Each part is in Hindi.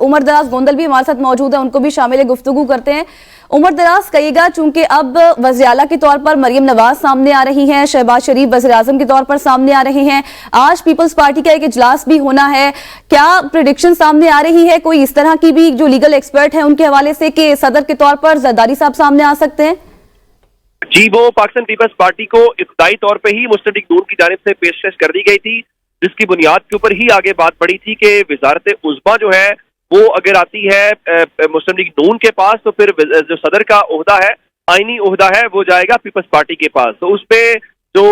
उमर दराज गोंदल भी हमारे साथ मौजूद है, उनको भी शामिल गुफ्तगू करते हैं। उमर दराज, कहिएगा, चूंकि अब वज़ीर आला के तौर पर मरियम नवाज सामने आ रही हैं, शहबाज शरीफ वज़ीर आज़म के तौर पर सामने आ रहे हैं, आज पीपल्स पार्टी का एक इजलास भी होना है, क्या प्रेडिक्शन सामने आ रही है कोई इस तरह की भी जो लीगल एक्सपर्ट है उनके हवाले से कि सदर के तौर पर जरदारी साहब सामने आ सकते हैं? जी, वो पाकिस्तान पीपल्स पार्टी को इब्तदाई तौर पे ही मुस्लिम लीग नून की जानिब से पेशकश कर दी गई थी, जिसकी बुनियाद के ऊपर ही आगे बात बढ़ी थी कि वजारत उज़्मा जो है वो अगर आती है मुस्लिम लीग नून के पास, तो फिर जो सदर का ओहदा है, आईनी ओहदा है, वो जाएगा पीपल्स पार्टी के पास। तो उस पे जो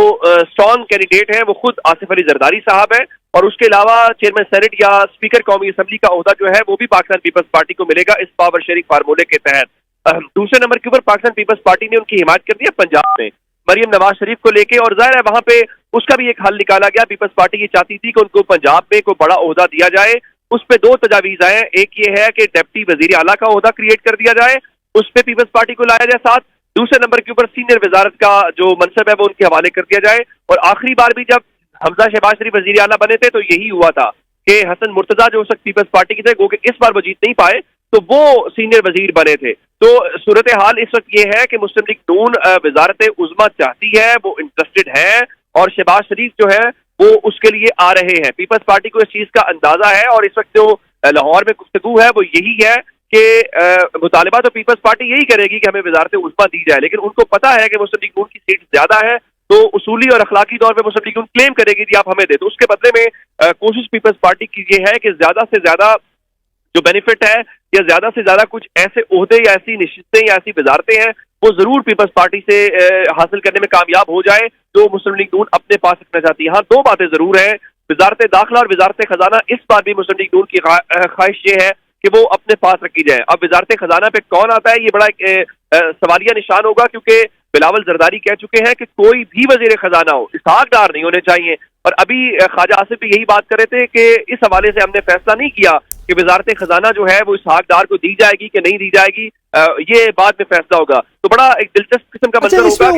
स्ट्रॉन्ग कैंडिडेट है वो खुद आसिफ अली जरदारी साहब है, और उसके अलावा चेयरमैन सेनेट या स्पीकर कौमी असम्बली का ओहदा जो है वो भी पाकिस्तान पीपल्स पार्टी को मिलेगा इस पावर शेयरिंग फार्मूले के तहत। दूसरे नंबर के ऊपर पाकिस्तान पीपल्स पार्टी ने उनकी हिमायत कर दी पंजाब में मरियम नवाज शरीफ को लेके, और जाहिर है वहां पे उसका भी एक हल निकाला गया। पीपल्स पार्टी ये चाहती थी कि उनको पंजाब में कोई बड़ा ओहदा दिया जाए। उस पे दो तजावीज आए, एक ये है कि डिप्टी वजीर आला का ओहदा क्रिएट कर दिया जाए, उस पे पीपल्स पार्टी को लाया जाए साथ। दूसरे नंबर के ऊपर सीनियर वजारत का जो मनसब है वो उनके हवाले कर दिया जाए। और आखिरी बार भी जब हमजा शहबाज शरीफ वजीर आला बने थे तो यही हुआ था कि हसन मुर्तजा जो उस वक्त पीपल्स पार्टी के थे, वो इस बार वो जीत नहीं पाए, तो वो सीनियर वजीर बने थे। तो सूरत हाल इस वक्त ये है कि मुस्लिम लीग नून वजारत उज़्मा चाहती है, वो इंटरेस्टेड है, और शहबाज शरीफ जो है वो उसके लिए आ रहे हैं। पीपल्स पार्टी को इस चीज का अंदाजा है, और इस वक्त जो लाहौर में गुफ्तगू है वो यही है कि मुतालिबा तो पीपल्स पार्टी यही करेगी कि हमें वजारत उज़्मा दी जाए, लेकिन उनको पता है कि मुस्लिम लीग नून की सीट ज्यादा है, तो उसूली और अखलाकी तौर पर मुस्लिम लीग नून क्लेम करेगी कि आप हमें दे। तो उसके बदले में कोशिश पीपल्स पार्टी की ये है कि ज्यादा से ज्यादा जो बेनिफिट है या ज्यादा से ज्यादा कुछ ऐसे ओहदे या ऐसी निश्चितें या ऐसी वजारतें हैं वो जरूर पीपल्स पार्टी से हासिल करने में कामयाब हो जाए जो मुस्लिम लीग नून अपने पास रखना चाहती है। हाँ, दो बातें जरूर हैं, वजारत दाखिला और वजारत खजाना इस बार भी मुस्लिम लीग नून की ख्वाहिश ये है कि वो अपने पास रखी जाए। अब वजारत खजाना पे कौन आता है, ये बड़ा सवालिया निशान होगा, क्योंकि बिलावल जरदारी कह चुके हैं कि कोई भी वजीर खजाना हो इसहाक डार नहीं होने चाहिए। और अभी ख्वाजा आसिफ भी यही बात कर रहे थे कि इस हवाले से हमने फैसला नहीं किया कि वजारत खजाना जो है वो इसहाक डार को दी जाएगी कि नहीं दी जाएगी, ये बाद में फैसला होगा। तो बड़ा एक दिलचस्प किस्म का मंजर होगा कि